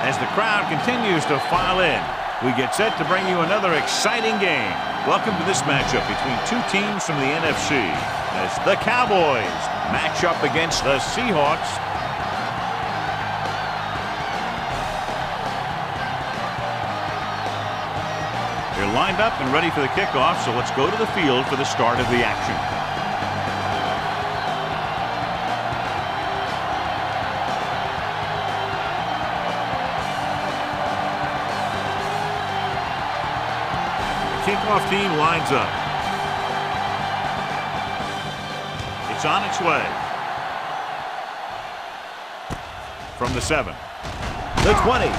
As the crowd continues to file in, we get set to bring you another exciting game. Welcome to this matchup between two teams from the NFC. As the Cowboys match up against the Seahawks. They're lined up and ready for the kickoff, so let's go to the field for the start of the action. Kickoff team lines up. It's on its way. From the 7. The 20.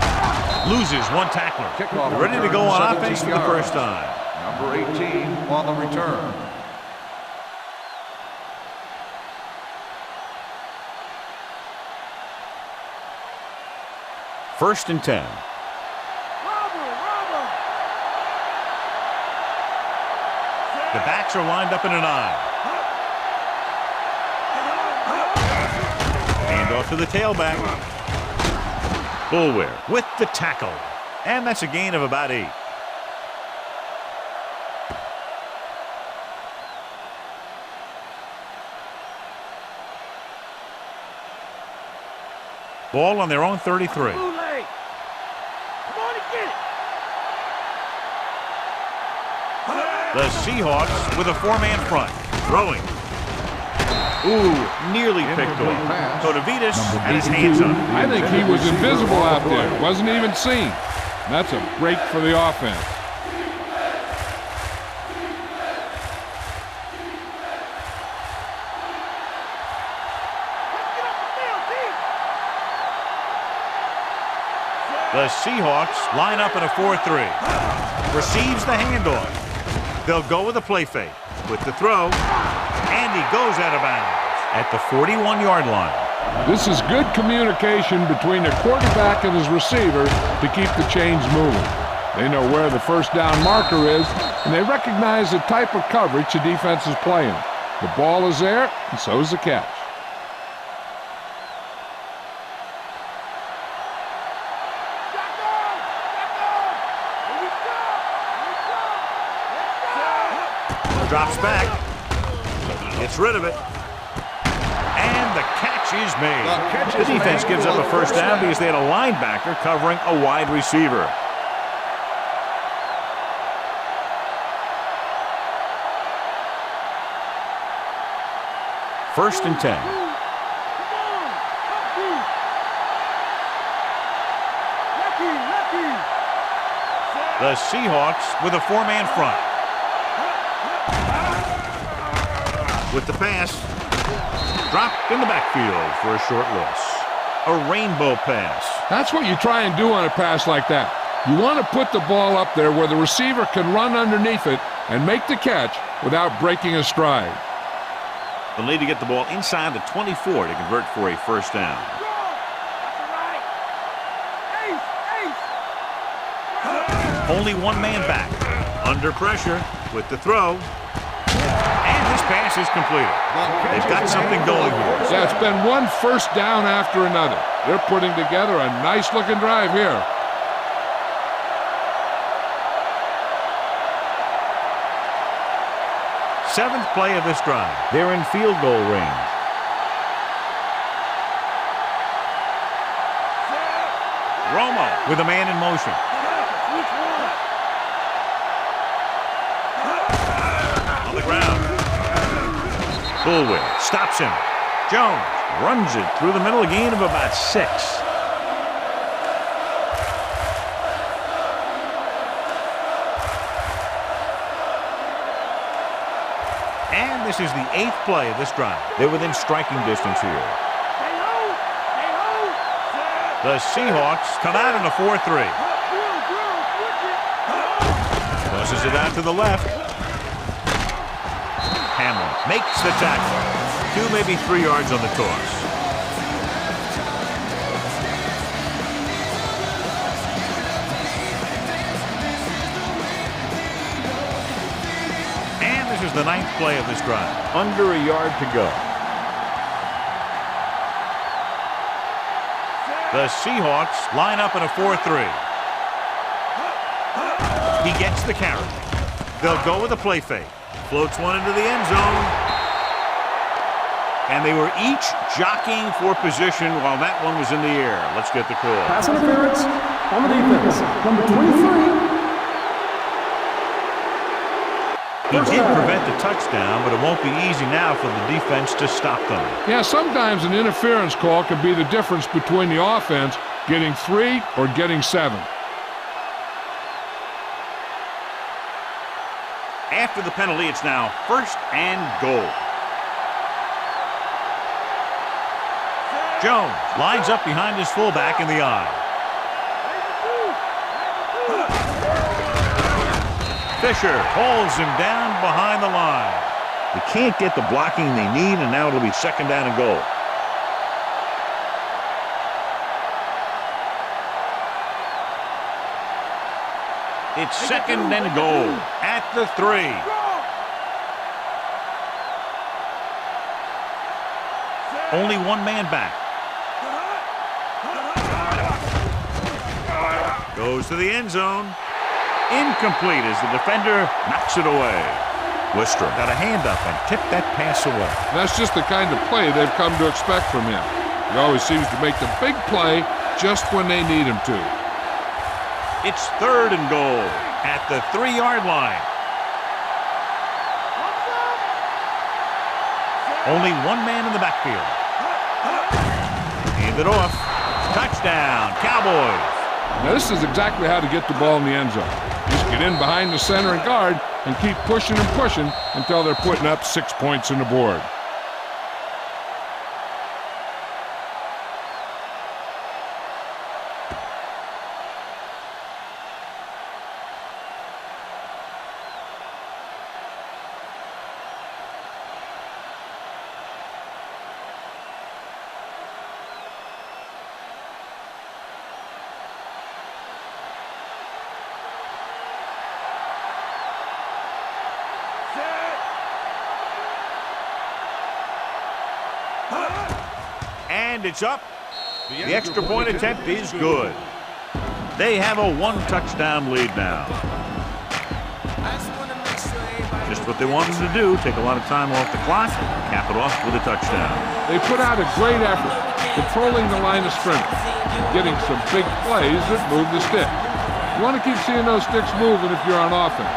Loses one tackler. Kickoff ready to go on offense for the first time. Number 18 on the return. First and 10. The backs are lined up in an I. Hand off to the tailback. Bulwer with the tackle. And that's a gain of about 8. Ball on their own 33. The Seahawks with a 4-man front. Throwing. Ooh, nearly picked off. Kodavitas had his hands up. I think he was invisible out there. Wasn't even seen. That's a break for the offense. The Seahawks line up in a 4-3. Receives the handoff. They'll go with a play fake. With the throw, and he goes out of bounds at the 41-yard line. This is good communication between the quarterback and his receiver to keep the chains moving. They know where the first down marker is, and they recognize the type of coverage the defense is playing. The ball is there, and so is the catch. Drops back. Gets rid of it. And the catch is made. The defense gives up a first down because they had a linebacker covering a wide receiver. First and 10. The Seahawks with a 4-man front. With the pass, dropped in the backfield for a short loss. A rainbow pass. That's what you try and do on a pass like that. You want to put the ball up there where the receiver can run underneath it and make the catch without breaking a stride. They'll need to get the ball inside the 24 to convert for a first down. Only one man back. Under pressure with the throw. Pass is completed. They've got something going here. Yeah, it's been one first down after another. They're putting together a nice-looking drive here. Seventh play of this drive. They're in field goal range. Romo with a man in motion. On the ground. Bulwer stops him. Jones runs it through the middle, a gain of about 6. And this is the 8th play of this drive. They're within striking distance here. The Seahawks come out in a 4-3. Tosses it out to the left. Makes the tackle. 2, maybe 3 yards on the toss. And this is the 9th play of this drive. Under a yard to go. The Seahawks line up in a 4-3. He gets the carry. They'll go with a play fake. Floats one into the end zone. And they were each jockeying for position while that one was in the air. Let's get the call. Pass interference on the defense. Number 23. He did prevent the touchdown, but it won't be easy now for the defense to stop them. Yeah, sometimes an interference call can be the difference between the offense getting 3 or getting 7. After the penalty, it's now 1st and goal. Jones lines up behind his fullback in the eye. Fisher holds him down behind the line. They can't get the blocking they need, and now it'll be 2nd down and goal. It's 2nd and goal at the 3. Only one man back. Goes to the end zone. Incomplete as the defender knocks it away. Worcester got a hand up and tipped that pass away. That's just the kind of play they've come to expect from him. He always seems to make the big play just when they need him to. It's 3rd and goal at the 3-yard line. Only one man in the backfield. Hand it off. Touchdown, Cowboys. Now this is exactly how to get the ball in the end zone. Just get in behind the center and guard and keep pushing and pushing until they're putting up 6 points on the board. And it's up. The extra point attempt is good. They have a 1-touchdown lead now. Just what they wanted to do, take a lot of time off the clock, cap it off with a touchdown. They put out a great effort, controlling the line of scrimmage, getting some big plays that move the stick. You want to keep seeing those sticks moving if you're on offense.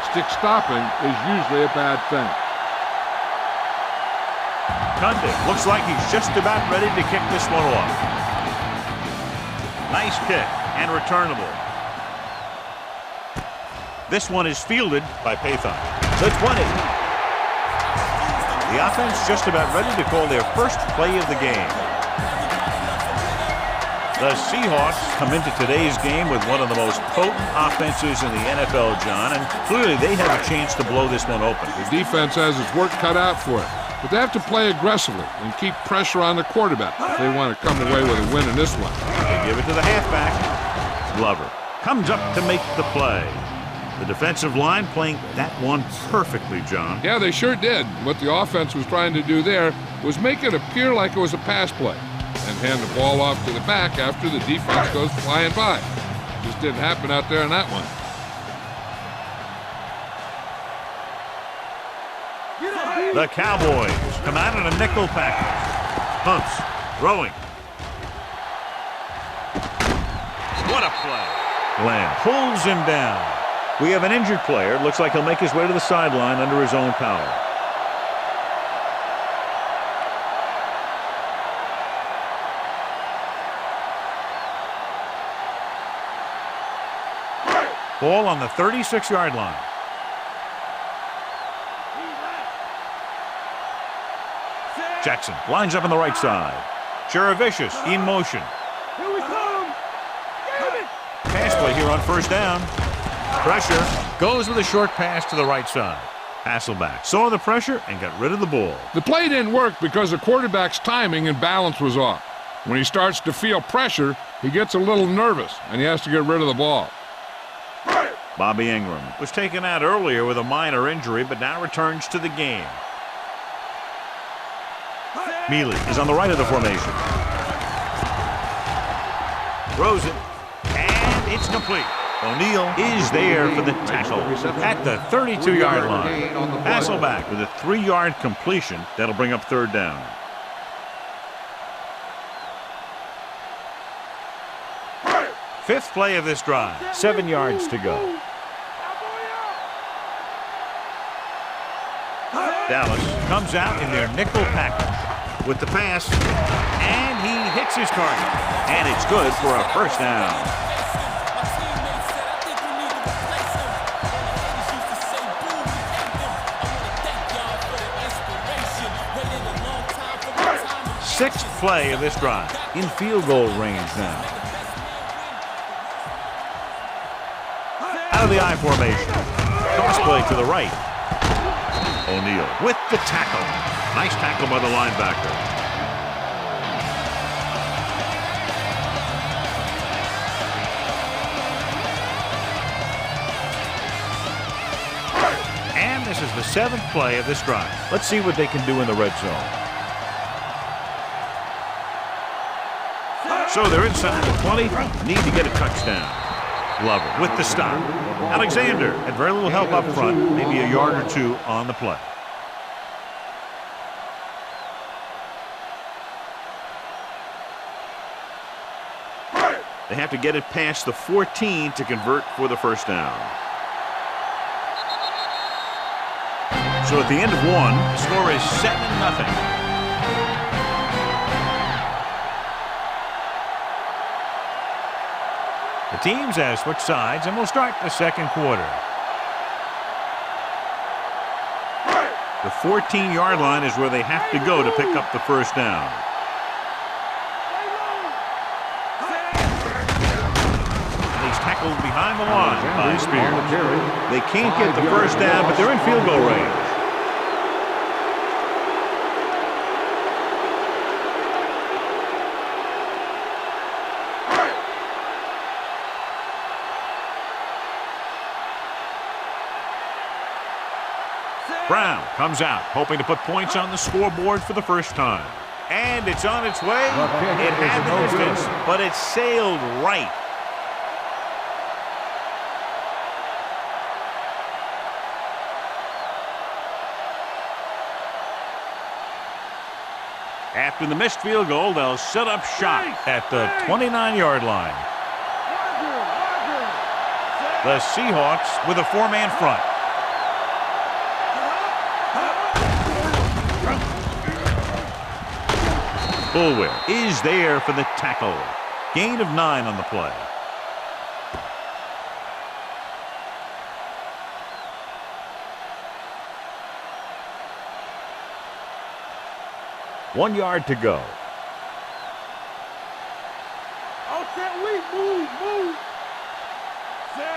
Stick stopping is usually a bad thing. Cundiff looks like he's just about ready to kick this one off. Nice kick and returnable. This one is fielded by Pathon. The 20. The offense just about ready to call their first play of the game. The Seahawks come into today's game with one of the most potent offenses in the NFL, John, and clearly they have a chance to blow this one open. The defense has its work cut out for it. But they have to play aggressively and keep pressure on the quarterback if they want to come away with a win in this one. They give it to the halfback. Glover comes up to make the play. The defensive line playing that one perfectly, John. Yeah, they sure did. What the offense was trying to do there was make it appear like it was a pass play and hand the ball off to the back after the defense goes flying by. Just didn't happen out there in that one. The Cowboys come out in a nickel package. Hunts, throwing. What a play. Glenn pulls him down. We have an injured player. Looks like he'll make his way to the sideline under his own power. Ball on the 36-yard line. Jackson lines up on the right side. Cherovicius in motion. Here we come. Pass play here on 1st down. Pressure goes with a short pass to the right side. Hasselback saw the pressure and got rid of the ball. The play didn't work because the quarterback's timing and balance was off. When he starts to feel pressure, he gets a little nervous and he has to get rid of the ball. Bobby Ingram was taken out earlier with a minor injury, but now returns to the game. Mealy is on the right of the formation. Throws it, and it's complete. O'Neal is there for the tackle at the 32-yard line. Hasselback with a 3-yard completion. That'll bring up third down. Fifth play of this drive. 7 yards to go. Dallas comes out in their nickel package with the pass, and he hits his target. And it's good for a first down. Sixth play of this drive. In field goal range now. Out of the I formation. Cross play to the right. O'Neal with the tackle. Nice tackle by the linebacker. And this is the 7th play of this drive. Let's see what they can do in the red zone. So they're inside the 20. Need to get a touchdown. Glover with the stop. Alexander had very little help up front, maybe a yard or two on the play. They have to get it past the 14 to convert for the first down. So at the end of one, the score is 7-0. The teams have switched sides, and we'll start the second quarter. The 14-yard line is where they have to go to pick up the first down. And he's tackled behind the line by Spears. They can't get the first down, but they're in field goal range. Brown comes out, hoping to put points on the scoreboard for the first time. And it's on its way. It had the distance, but it sailed right. After the missed field goal, they'll set up shop at the 29-yard line. The Seahawks with a 4-man front. Bullware is there for the tackle. Gain of 9 on the play. One yard to go.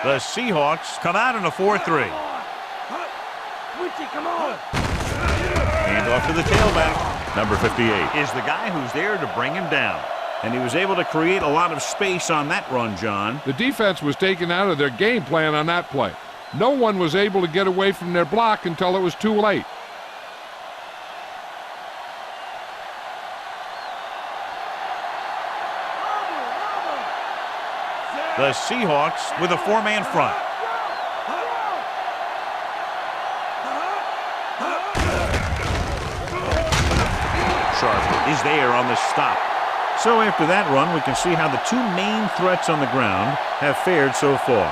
The Seahawks come out in a 4-3. Hand off to the tailback. Number 58 is the guy who's there to bring him down. And he was able to create a lot of space on that run, John. The defense was taken out of their game plan on that play. No one was able to get away from their block until it was too late. The Seahawks with a 4-man front. Sharp is there on the stop. So after that run, we can see how the two main threats on the ground have fared so far.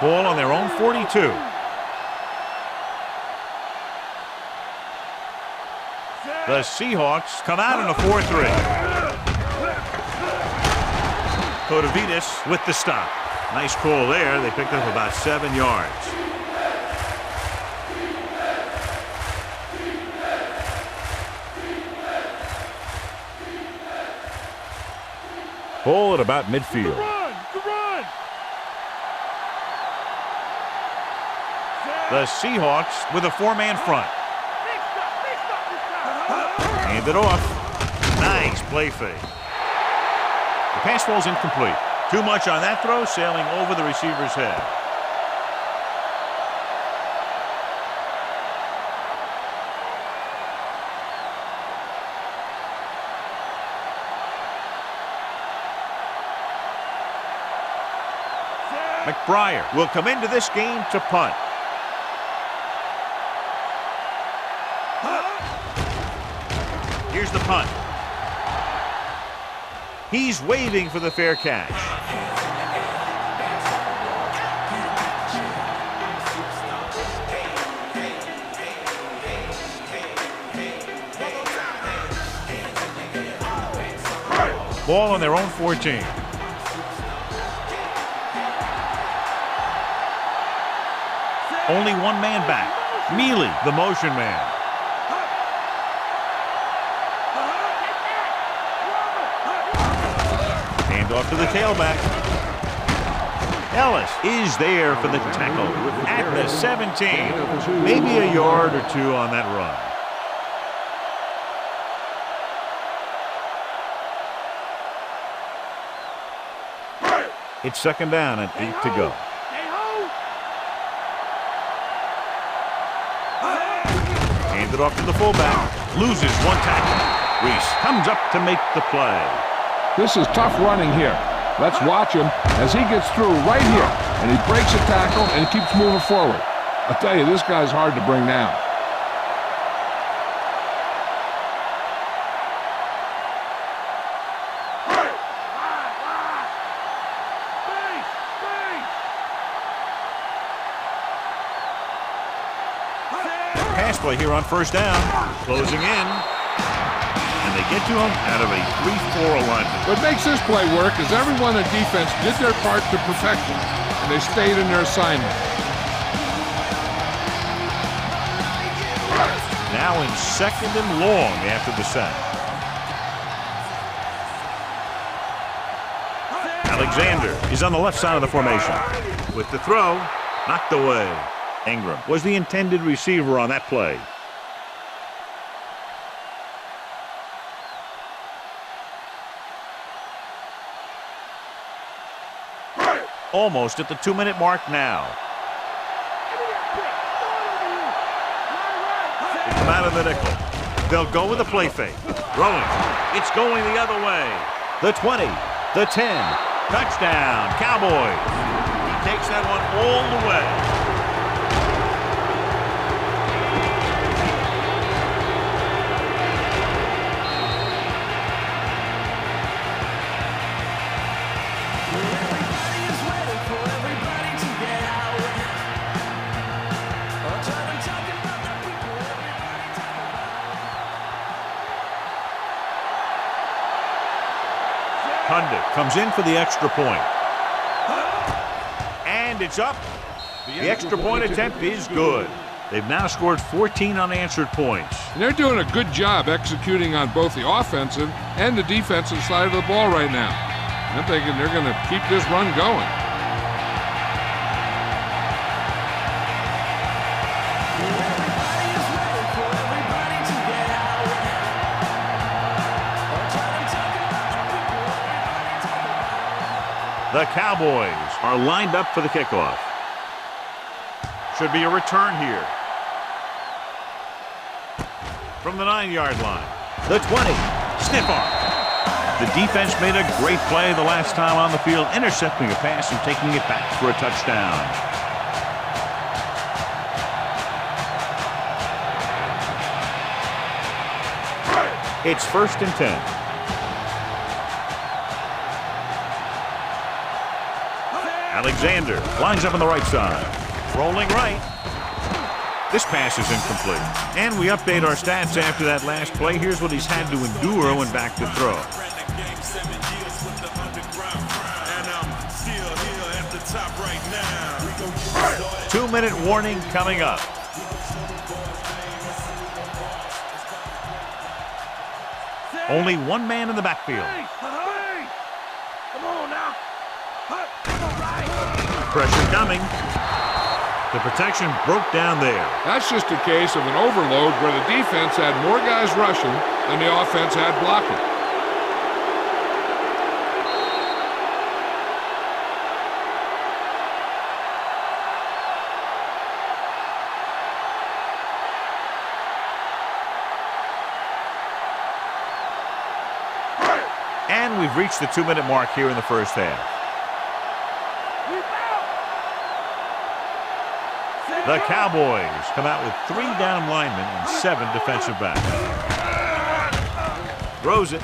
Ball on their own 42. The Seahawks come out in a 4-3. Kotovitis with the stop. Nice call there. They picked up about 7 yards. Ball at about midfield. The Seahawks with a 4-man front. Hand it off. Nice play fake. The pass ball's incomplete. Too much on that throw, sailing over the receiver's head. McBriar will come into this game to punt. Here's the punt. He's waving for the fair catch. Ball on their own 14. Only one man back. Mealy, the motion man. Hand off to the tailback. Ellis is there for the tackle at the 17. Maybe a yard or two on that run. It's second down and 8 to go. Handed off to the fullback. Loses one tackle. Reese comes up to make the play. This is tough running here. Let's watch him as he gets through right here. And he breaks a tackle and keeps moving forward. I'll tell you, this guy's hard to bring down. Pass play here on first down. Closing in. And they get to him out of a 3-4 alignment. What makes this play work is everyone in defense did their part to perfection, and they stayed in their assignment. Now in second and long after the sack. Alexander is on the left side of the formation. With the throw, knocked away. Ingram was the intended receiver on that play. Almost at the 2-minute mark now. They come out of the nickel. They'll go with a play fake. Throwing. It's going the other way. The 20, the 10. Touchdown, Cowboys. He takes that one all the way. Pundit comes in for the extra point. And it's up. The extra point attempt is good. They've now scored 14 unanswered points. And they're doing a good job executing on both the offensive and the defensive side of the ball right now. I'm thinking they're going to keep this run going. The Cowboys are lined up for the kickoff. Should be a return here. From the 9-yard line. The 20. Stiff arm. The defense made a great play the last time on the field, intercepting a pass and taking it back for a touchdown. It's 1st and 10. Alexander lines up on the right side. Rolling right. This pass is incomplete. And we update our stats after that last play. Here's what he's had to endure when back to throw. Two-minute warning coming up. Only one man in the backfield. Come on now. Pressure coming. The protection broke down there. That's just a case of an overload where the defense had more guys rushing than the offense had blocking. And we've reached the 2-minute mark here in the first half. The Cowboys come out with 3 down linemen and 7 defensive backs. Throws it.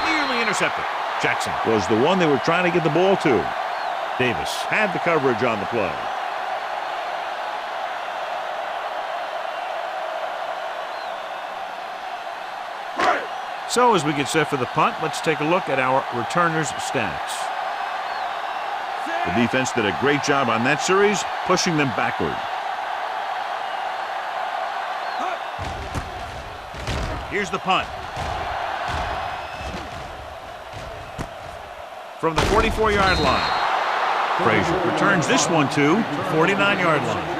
Nearly intercepted. Jackson was the one they were trying to get the ball to. Davis had the coverage on the play. So as we get set for the punt, let's take a look at our returners' stats. The defense did a great job on that series, pushing them backward. Here's the punt. From the 44-yard line. Frazier returns this one to the 49-yard line.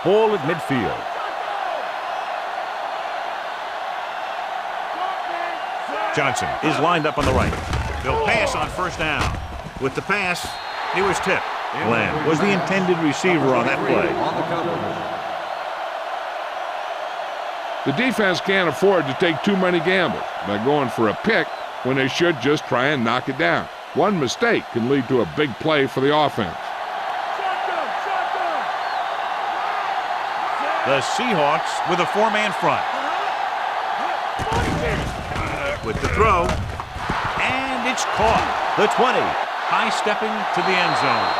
Ball at midfield. Johnson is lined up on the right. They'll pass on first down. With the pass, he was tipped. Glenn was the intended receiver on that play. The defense can't afford to take too many gambles by going for a pick when they should just try and knock it down. One mistake can lead to a big play for the offense. The Seahawks with a 4-man front. With the throw. And it's caught. The 20. High-stepping to the end zone.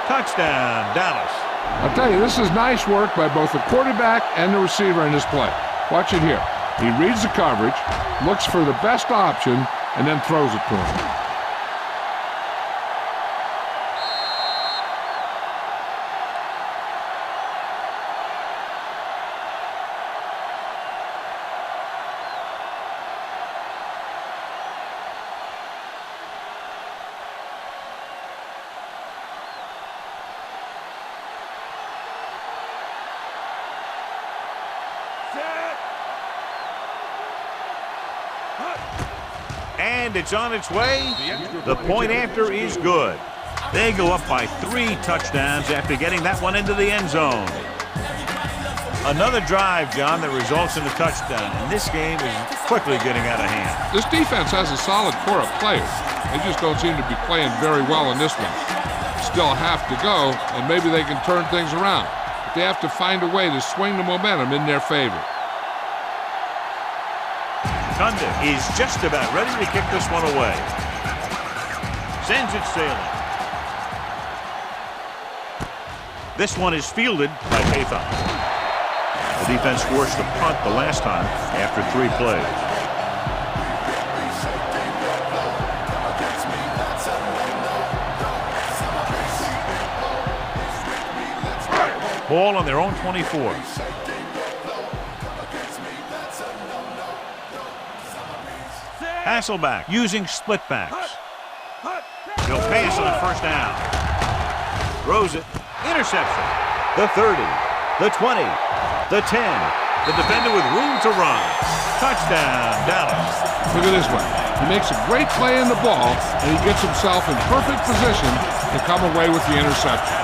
Touchdown, Dallas. I'll tell you, this is nice work by both the quarterback and the receiver in this play. Watch it here. He reads the coverage, looks for the best option, and then throws it to him. And it's on its way. The point after is good. They go up by 3 touchdowns after getting that one into the end zone. Another drive, John, that results in a touchdown. And this game is quickly getting out of hand. This defense has a solid core of players. They just don't seem to be playing very well in this one. Still have to go, and maybe they can turn things around. But they have to find a way to swing the momentum in their favor. Tunda is just about ready to kick this one away. Sends it sailing. This one is fielded by Pathan. The defense forced a punt the last time after 3 plays. Ball on their own 24. Hasselback using split backs. He'll pass on first down. Throws it. Interception. The 30. The 20. The 10. The defender with room to run. Touchdown, Dallas. Look at this one. He makes a great play in the ball, and he gets himself in perfect position to come away with the interception.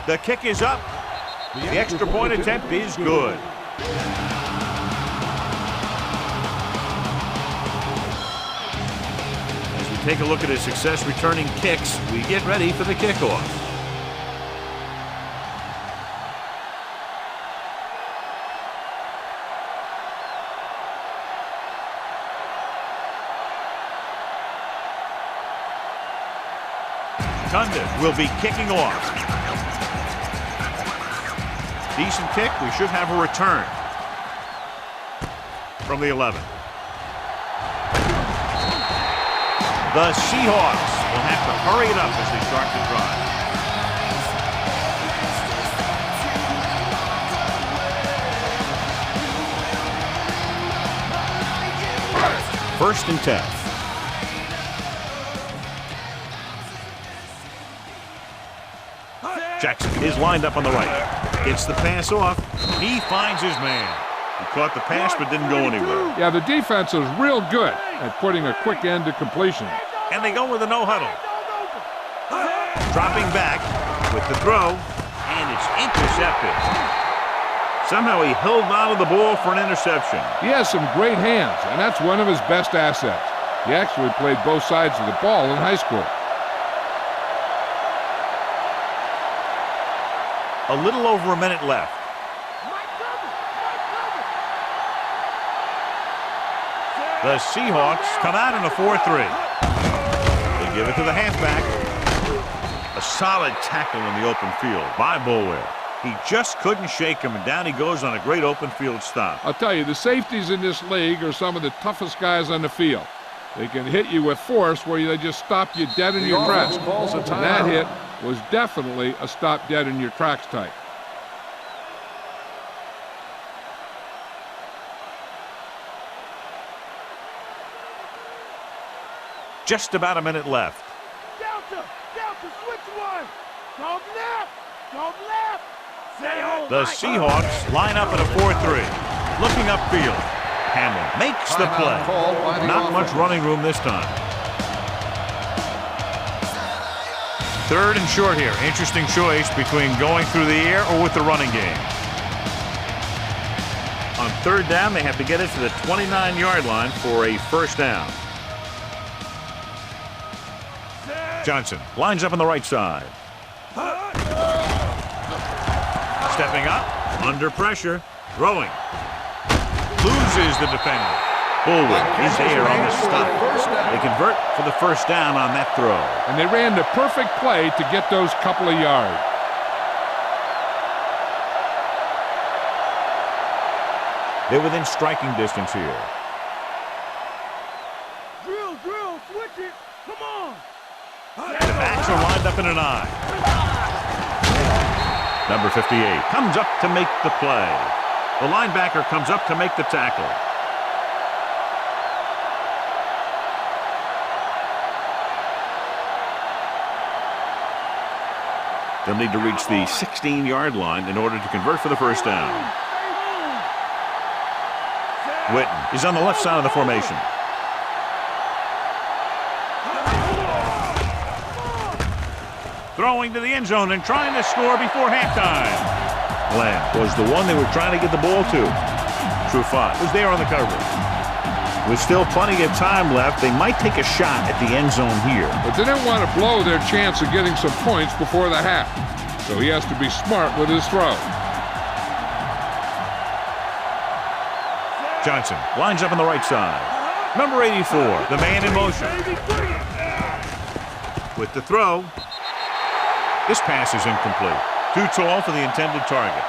The kick is up. The extra point attempt is good. As we take a look at his success returning kicks, we get ready for the kickoff. Tunda will be kicking off. Decent kick. We should have a return from the 11. The Seahawks will have to hurry it up as they start to drive. First and 10. Jackson is lined up on the right. Gets the pass off. He finds his man. He caught the pass but didn't go anywhere. Yeah, the defense is real good at putting a quick end to completion. And they go with a no-huddle. Dropping back with the throw, and it's intercepted. Somehow he held on to the ball for an interception. He has some great hands, and that's one of his best assets. He actually played both sides of the ball in high school. A little over a minute left. The Seahawks come out in a 4-3. They give it to the halfback. A solid tackle in the open field by Boulware. He just couldn't shake him, and down he goes on a great open field stop. I'll tell you, the safeties in this league are some of the toughest guys on the field. They can hit you with force where they just stop you dead in your tracks. And that hit was definitely a stop dead in your tracks type. Just about a minute left. Delta, switch one. Dog left. The Seahawks line up in a 4-3. Looking upfield. Hamlin makes the play. Not much running room this time. Third and short here. Interesting choice between going through the air or with the running game. On third down, they have to get it to the 29-yard line for a first down. Johnson lines up on the right side. Stepping up, under pressure, throwing. Loses the defender. Bullwick is there on the stop. They convert for the first down on that throw. And they ran the perfect play to get those couple of yards. They're within striking distance here. Drill, switch it. Come on. The backs are lined up in an eye. Number 58 comes up to make the play. The linebacker comes up to make the tackle. They'll need to reach the 16-yard line in order to convert for the first down. Witten is on the left side of the formation. Throwing to the end zone and trying to score before halftime. Lamb was the one they were trying to get the ball to. Trufant was there on the coverage. With still plenty of time left, they might take a shot at the end zone here. But they didn't want to blow their chance of getting some points before the half. So he has to be smart with his throw. Johnson lines up on the right side. Number 84, the man in motion. With the throw. This pass is incomplete. Too tall for the intended target.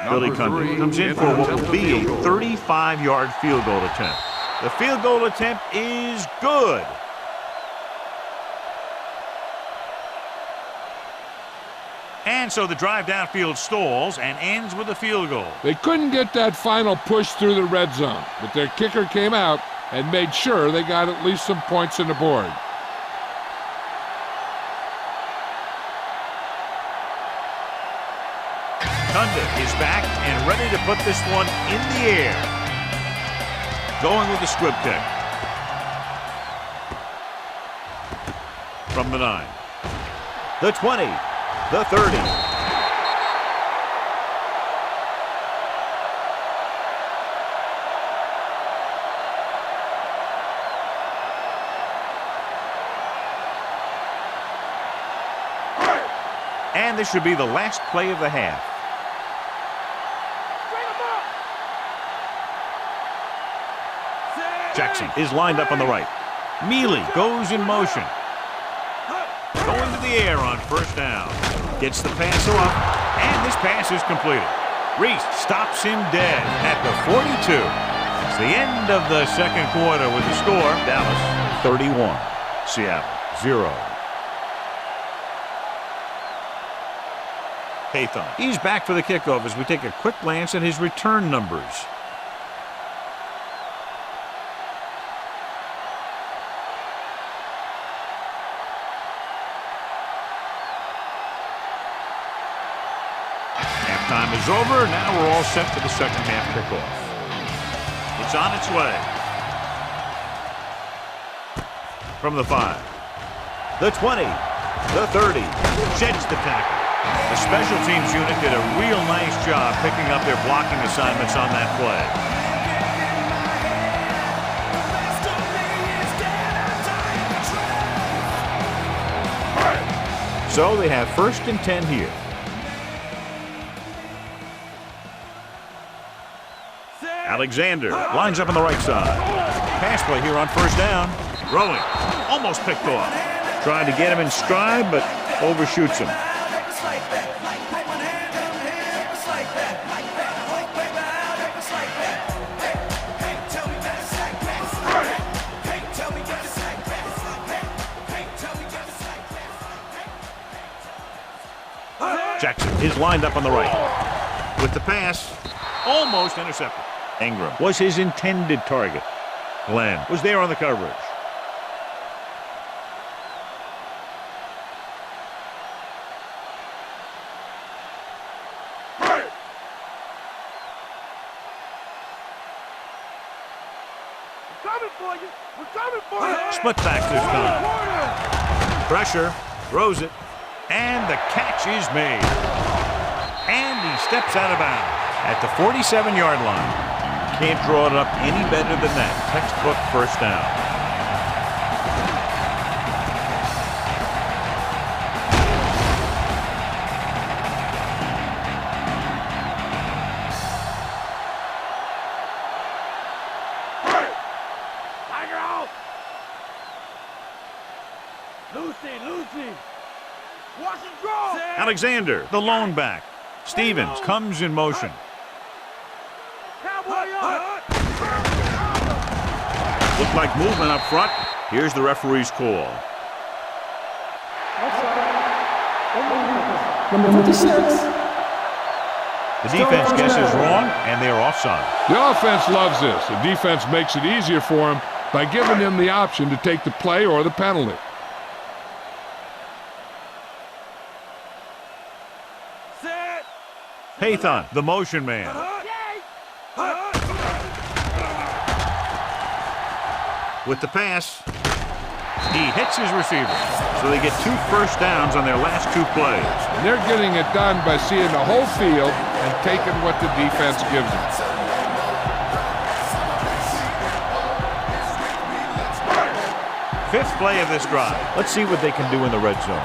Billy Cundiff comes in for what will be a 35-yard field goal attempt. The field goal attempt is good. And so the drive downfield stalls and ends with a field goal. They couldn't get that final push through the red zone, but their kicker came out and made sure they got at least some points on the board. Cundiff is back and ready to put this one in the air. Going with the squib kick. From the 9. The 20. The 30. And this should be the last play of the half. Jackson is lined up on the right. Mealy goes in motion. Going to the air on first down. Gets the pass off, and this pass is completed. Reese stops him dead at the 42. It's the end of the second quarter with the score. Dallas 31, Seattle 0. Haython. He's back for the kickoff as we take a quick glance at his return numbers. Halftime is over. Now we're all set for the second half kickoff. It's on its way. From the 5, the 20, the 30, sheds the tackle. The special teams unit did a real nice job picking up their blocking assignments on that play. So they have 1st and 10 here. Alexander lines up on the right side. Pass play here on 1st down. Throwing. Almost picked off. Trying to get him in stride, but overshoots him. Jackson is lined up on the right. With the pass, almost intercepted. Ingram was his intended target. Glenn was there on the coverage. Split back this time. Pressure, throws it, and the catch is made. And he steps out of bounds at the 47-yard line. Can't draw it up any better than that. Textbook 1st down. Alexander, the lone back. Stevens comes in motion. Looked like movement up front. Here's the referee's call. Number 56. The defense guesses wrong, and they're offside. The offense loves this. The defense makes it easier for him by giving him the option to take the play or the penalty. Haython, the motion man. With the pass, he hits his receiver. So they get 2 first downs on their last 2 plays. And they're getting it done by seeing the whole field and taking what the defense gives them. Fifth play of this drive. Let's see what they can do in the red zone.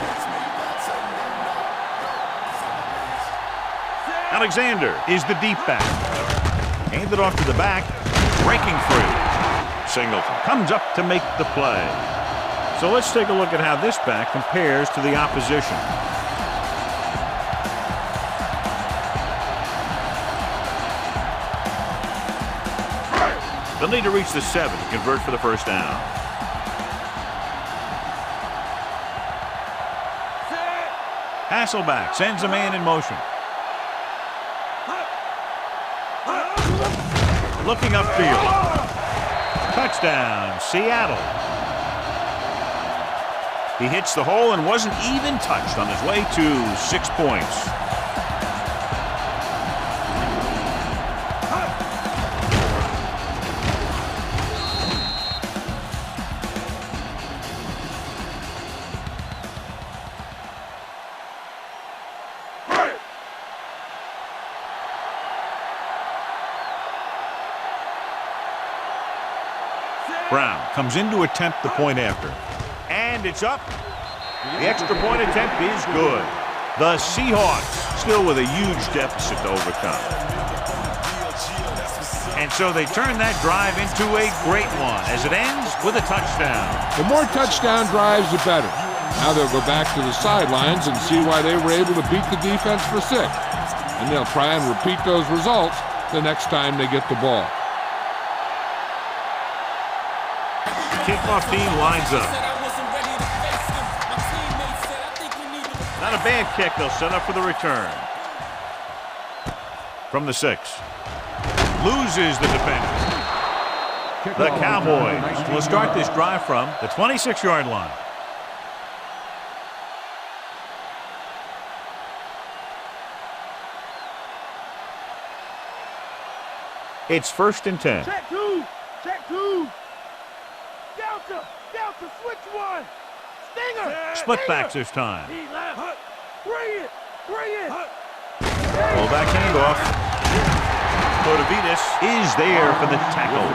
Alexander is the deep back. Hand it off to the back. Breaking free. Singleton comes up to make the play. So let's take a look at how this back compares to the opposition. They'll need to reach the 7 to convert for the 1st down. Hasselback sends a man in motion. Looking upfield. Touchdown, Seattle. He hits the hole and wasn't even touched on his way to 6 points. Brown comes in to attempt the point after. And it's up. The extra point attempt is good. The Seahawks still with a huge deficit to overcome. And so they turn that drive into a great one as it ends with a touchdown. The more touchdown drives, the better. Now they'll go back to the sidelines and see why they were able to beat the defense for 6. And they'll try and repeat those results the next time they get the ball. Kickoff team lines up. Not a bad kick. They'll set up for the return. From the 6. Loses the defender. The Cowboys will start this drive from the 26-yard line. It's 1st and 10. Check two. Check two. Delta. Delta. Switch one. Stinger. Split backs this time. He left. Bring it. Bring it. Fullback handoff. Cotavitas is there for the tackle.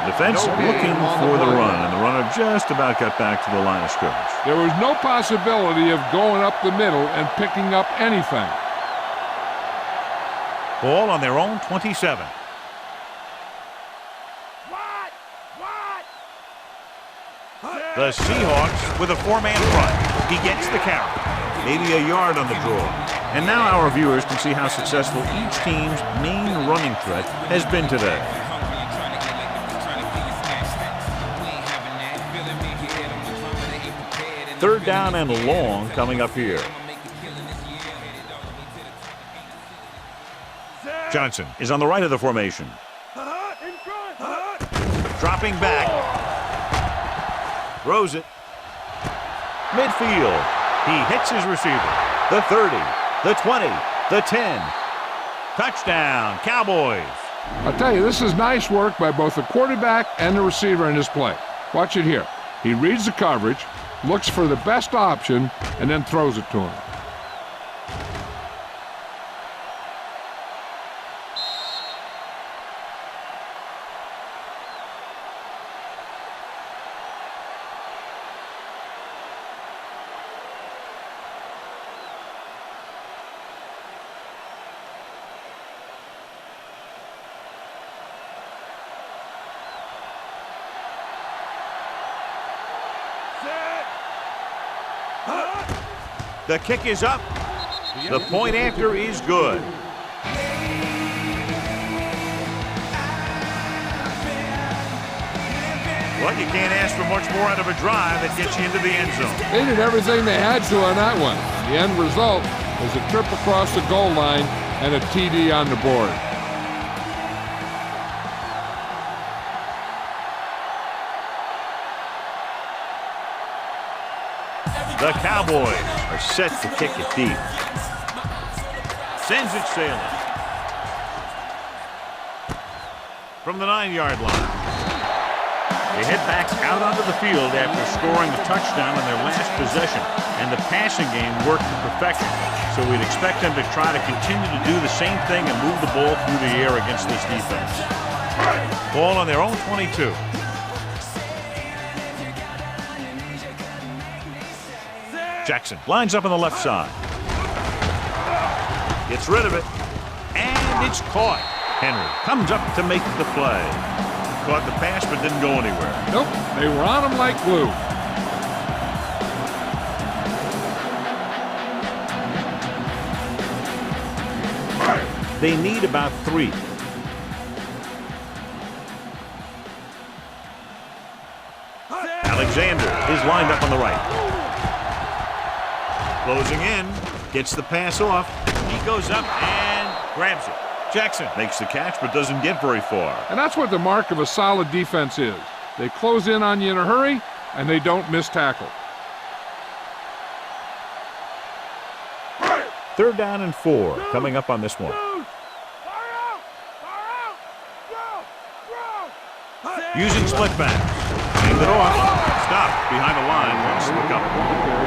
Defense looking for the run, and the runner just about got back to the line of scrimmage. There was no possibility of going up the middle and picking up anything. Ball on their own 27. The Seahawks with a 4-man front. He gets the carry. Maybe a yard on the draw. And now our viewers can see how successful each team's main running threat has been today. Third down and long coming up here. Johnson is on the right of the formation. Dropping back. Throws it. Midfield. He hits his receiver. The 30, the 20, the 10. Touchdown, Cowboys. I'll tell you, this is nice work by both the quarterback and the receiver in this play. Watch it here. He reads the coverage, looks for the best option, and then throws it to him. The kick is up. The point after is good. Well, you can't ask for much more out of a drive that gets you into the end zone. They did everything they had to on that one. The end result was a trip across the goal line and a TD on the board. The Cowboys are set to kick it deep. Sends it sailing. From the 9-yard line. They head back out onto the field after scoring a touchdown on their last possession, and the passing game worked to perfection. So we'd expect them to try to continue to do the same thing and move the ball through the air against this defense. Ball on their own 22. Jackson lines up on the left side. Gets rid of it. And it's caught. Henry comes up to make the play. Caught the pass but didn't go anywhere. Nope, they were on him like glue. They need about 3. Alexander is lined up on the right. Closing in, gets the pass off. He goes up and grabs it. Jackson makes the catch but doesn't get very far. And that's what the mark of a solid defense is. They close in on you in a hurry, and they don't miss tackle. Third down and 4 coming up on this one. Using split backs. Hand it off. Stop behind the line. Lost the couple.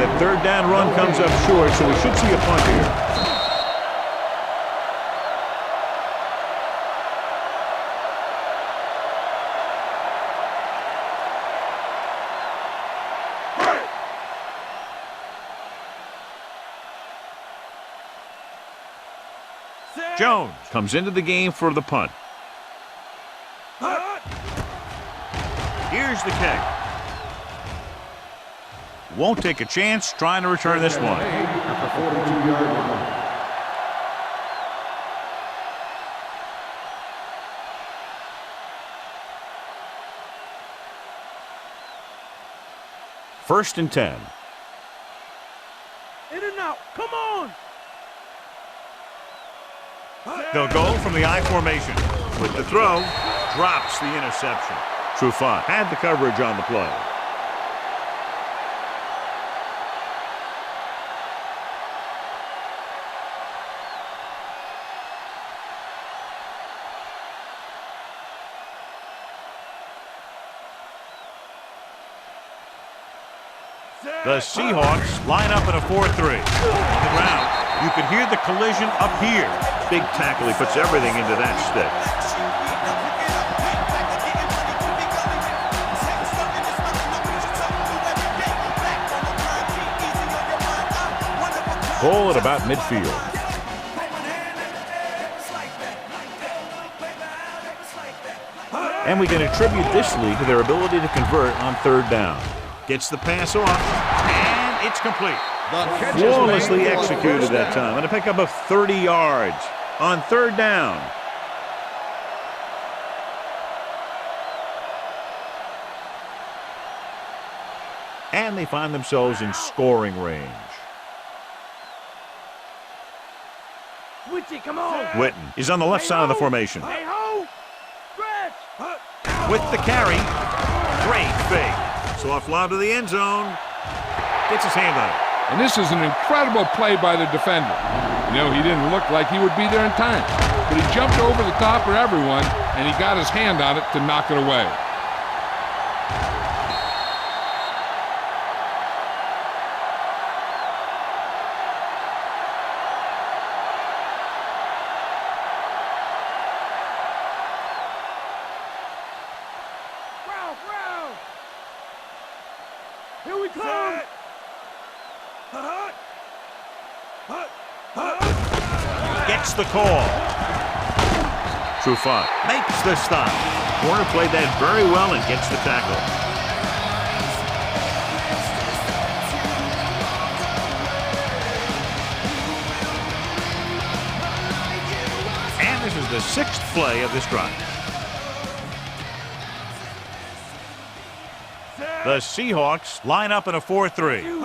That third down run comes up short, so we should see a punt here. Jones comes into the game for the punt. Here's the kick. Won't take a chance trying to return this one. At the 42-yard line. First and 10. In and out. Come on. They'll go from the I formation. With the throw, drops the interception. Trufant had the coverage on the play. The Seahawks line up in a 4-3. On the ground, you can hear the collision up here. Big tackle. He puts everything into that stick. Ball at about midfield. And we can attribute this lead to their ability to convert on third down. Gets the pass off, and it's complete. Flawlessly executed that time, and a pickup of 30 yards on third down. And they find themselves in scoring range. Switchy, come on. Witten is on the left side of the formation. Hey, ho! Stretch! With the carry, great fake. Soft lob to the end zone. Gets his hand on it. And this is an incredible play by the defender. You know, he didn't look like he would be there in time, but he jumped over the top of everyone, and he got his hand on it to knock it away. Here we come! Gets the call. Trufant makes the stop. Warner played that very well and gets the tackle. And this is the 6th play of this drive. The Seahawks line up in a 4-3.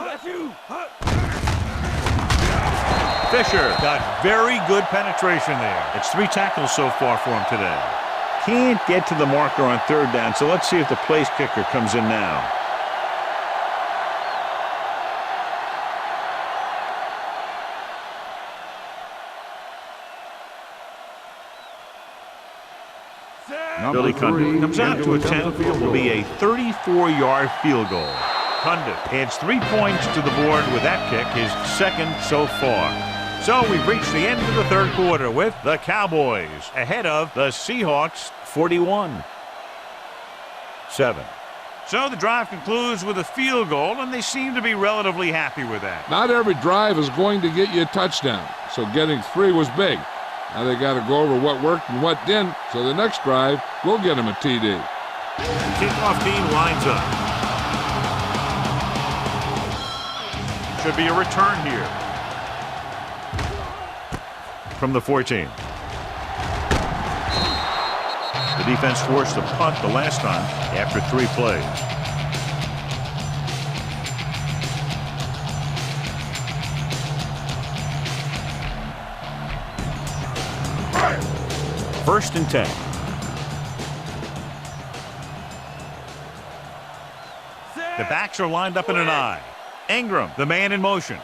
Fisher got very good penetration there. It's 3 tackles so far for him today. Can't get to the marker on third down, so let's see if the place kicker comes in now. Billy Cundiff comes out to attempt what will be a 34-yard field goal. Cundiff adds 3 points to the board with that kick, his 2nd so far. So we've reached the end of the 3rd quarter with the Cowboys ahead of the Seahawks 41-7. So the drive concludes with a field goal, and they seem to be relatively happy with that. Not every drive is going to get you a touchdown, so getting 3 was big. Now they got to go over what worked and what didn't, so the next drive will get them a TD. The kickoff team lines up. Should be a return here. From the 14. The defense forced a punt the last time after 3 plays. First and 10. The backs are lined up in an I. Ingram, the man in motion.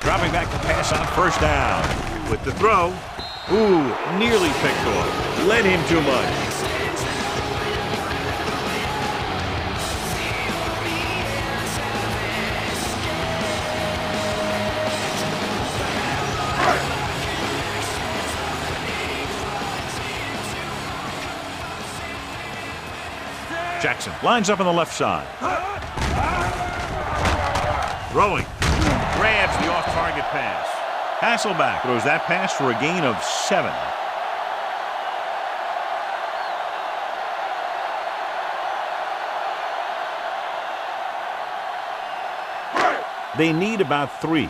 Dropping back to pass on first down. With the throw. Ooh, nearly picked off. Led him too much. Jackson lines up on the left side. Throwing. Grabs the off-target pass. Hasselback throws that pass for a gain of 7. They need about 3.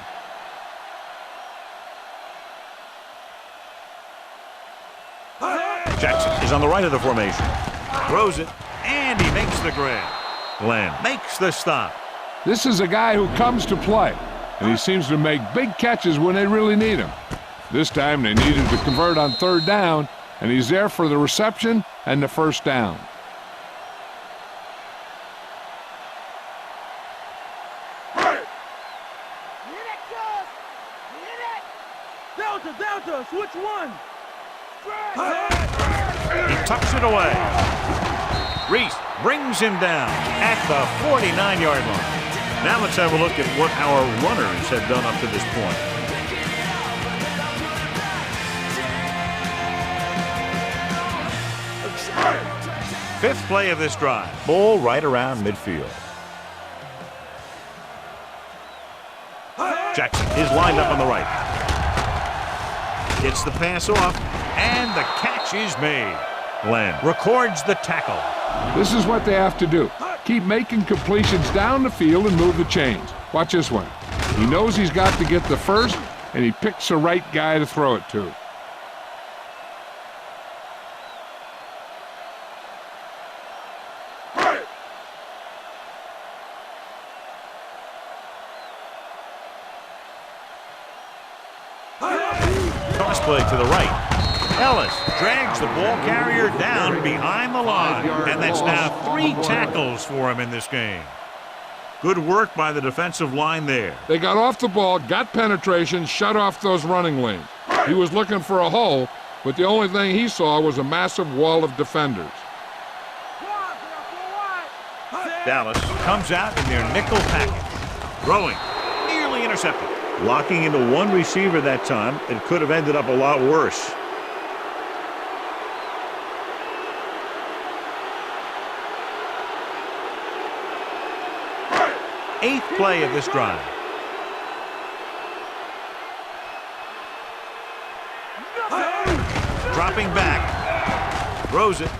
Jackson is on the right of the formation. Throws it, and he makes the grab. Glenn makes the stop. This is a guy who comes to play. and he seems to make big catches when they really need him. This time they needed to convert on third down, and he's there for the reception and the first down. Delta, switch one. He tucks it away. Reese brings him down at the 49-yard line. Now let's have a look at what our runners have done up to this point. Fifth play of this drive. Ball right around midfield. Jackson is lined up on the right. Gets the pass off, and the catch is made. Glenn records the tackle. This is what they have to do. Keep making completions down the field and move the chains. Watch this one. He knows he's got to get the first, and he picks the right guy to throw it to. Play to the right. Ellis drags the ball carrier down behind the line, and that's now 3 tackles for him in this game. Good work by the defensive line there. They got off the ball, got penetration, shut off those running lanes. He was looking for a hole, but the only thing he saw was a massive wall of defenders. Dallas comes out in their nickel package. Throwing, nearly intercepted. Locking into one receiver that time, it could have ended up a lot worse. Eighth play of this drive. Dropping back. Throws it.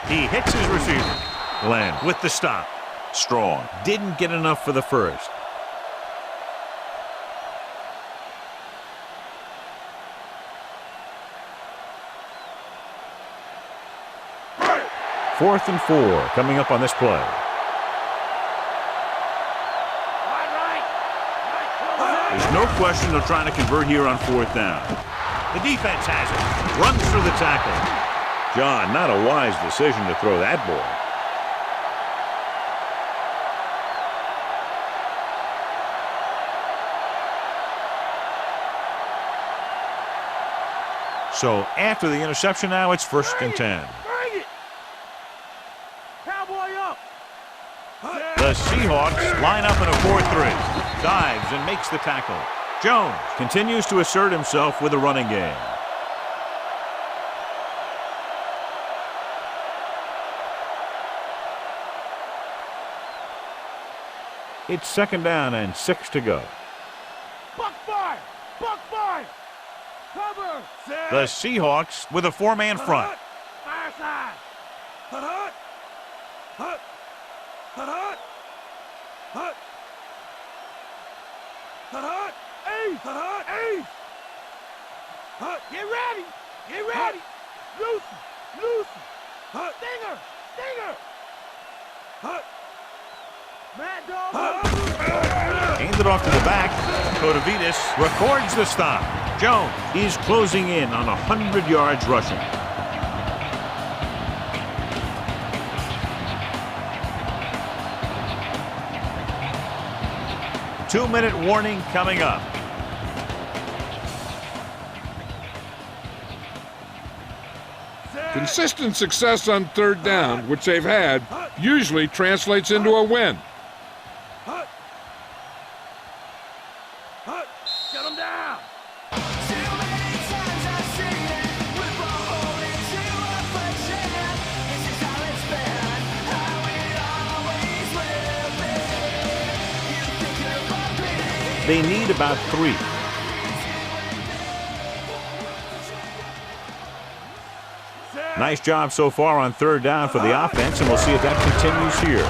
He hits his receiver. Glenn with the stop. Strong. Didn't get enough for the first. Fourth and 4 coming up on this play. There's no question they're trying to convert here on fourth down. The defense has it. Runs through the tackle. John, not a wise decision to throw that ball. So after the interception now, it's first and 10. The Seahawks line up in a 4-3. Dives and makes the tackle. Jones continues to assert himself with a running game. It's second down and 6 to go. Buck five! Buck five! Cover! The Seahawks with a 4-man front. Fire side! Hut, hut! Hut! Hut, hut! Hut! Hut, hut! Ace! Hut, hut! Ace! Hut! Get ready! Get ready! Lucy! Lucy! Hut! Stinger! Stinger! Hut! Mad dog! Hands it off to the back. Kotovitis records the stop. Jones is closing in on 100 yards rushing. Two-minute warning coming up. Consistent success on third down, which they've had, usually translates into a win. Hut! Hut! Shut him down! They need about 3. Nice job so far on third down for the offense, and we'll see if that continues here.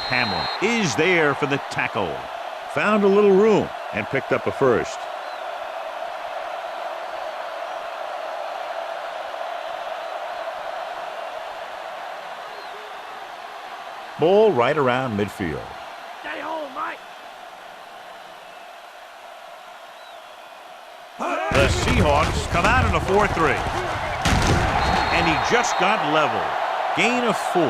Hamlin is there for the tackle. Found a little room and picked up a first. Ball right around midfield. Stay home! The Seahawks come out in a 4-3. And he just got level. Gain of 4.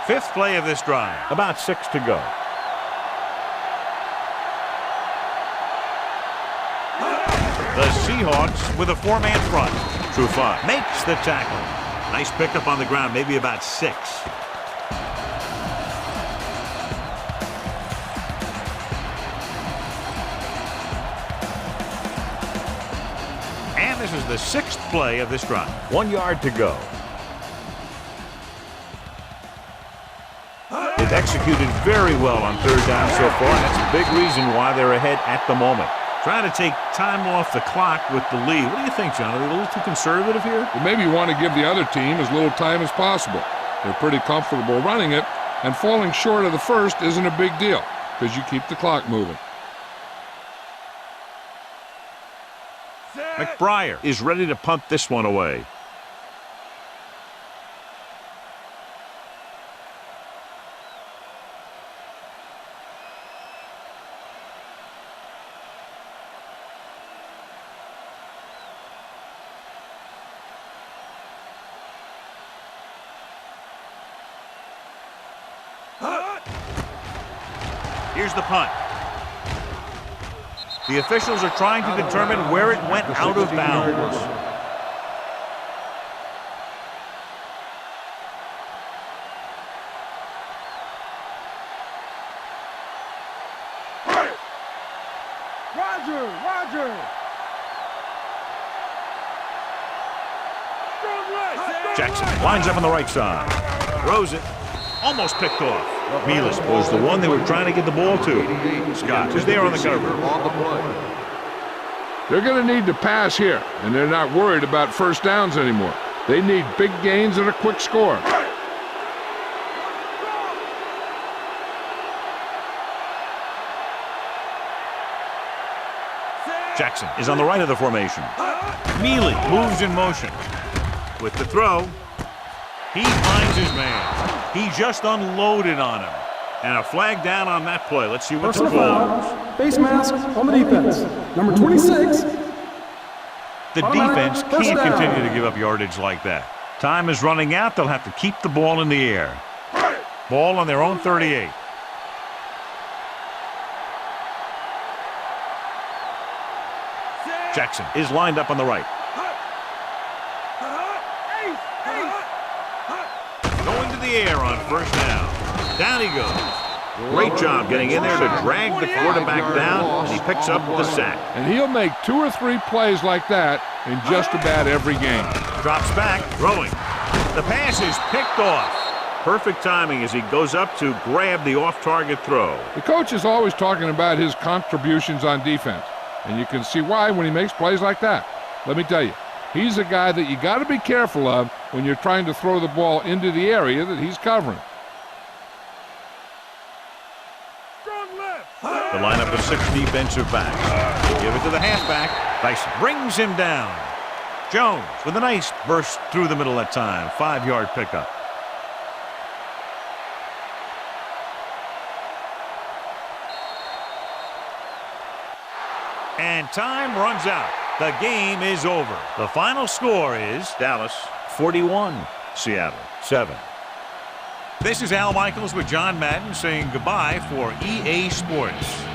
Fifth play of this drive. About 6 to go. The Seahawks with a 4-man front. True 5. Makes the tackle. Nice pickup on the ground, maybe about 6. And this is the 6th play of this drive. 1 yard to go. They've executed very well on 3rd down so far, and that's a big reason why they're ahead at the moment. Trying to take time off the clock with the lead. What do you think, John? Are they a little too conservative here? Well, maybe you want to give the other team as little time as possible. They're pretty comfortable running it, and falling short of the first isn't a big deal because you keep the clock moving. McBriar is ready to punt this one away. Here's the punt. The officials are trying to determine where it went out of bounds. Roger. Jackson lines up on the right side. Throws it. Almost picked off. Mealis was the one they were trying to get the ball to. Scott is there on the cover. They're going to need to pass here, and they're not worried about first downs anymore. They need big gains and a quick score. Jackson is on the right of the formation. Mealy moves in motion. With the throw, he finds his man. He just unloaded on him. And a flag down on that play. Let's see what the call is. Face mask on the defense. Number 26. The defense can't continue to give up yardage like that. Time is running out. They'll have to keep the ball in the air. Ball on their own 38. Jackson is lined up on the right. Going to the air on first down. Down he goes. Great job getting in there to drag the quarterback down, and he picks up the sack. And he'll make 2 or 3 plays like that in just about every game. Drops back, throwing. The pass is picked off. Perfect timing as he goes up to grab the off-target throw. The coach is always talking about his contributions on defense, and you can see why when he makes plays like that. Let me tell you, he's a guy that you got to be careful of when you're trying to throw the ball into the area that he's covering. The lineup of 6 defensive backs. Give it to the halfback. Dyson brings him down. Jones with a nice burst through the middle that time. 5-yard pickup. And time runs out. The game is over. The final score is Dallas 41, Seattle 7. This is Al Michaels with John Madden saying goodbye for EA Sports.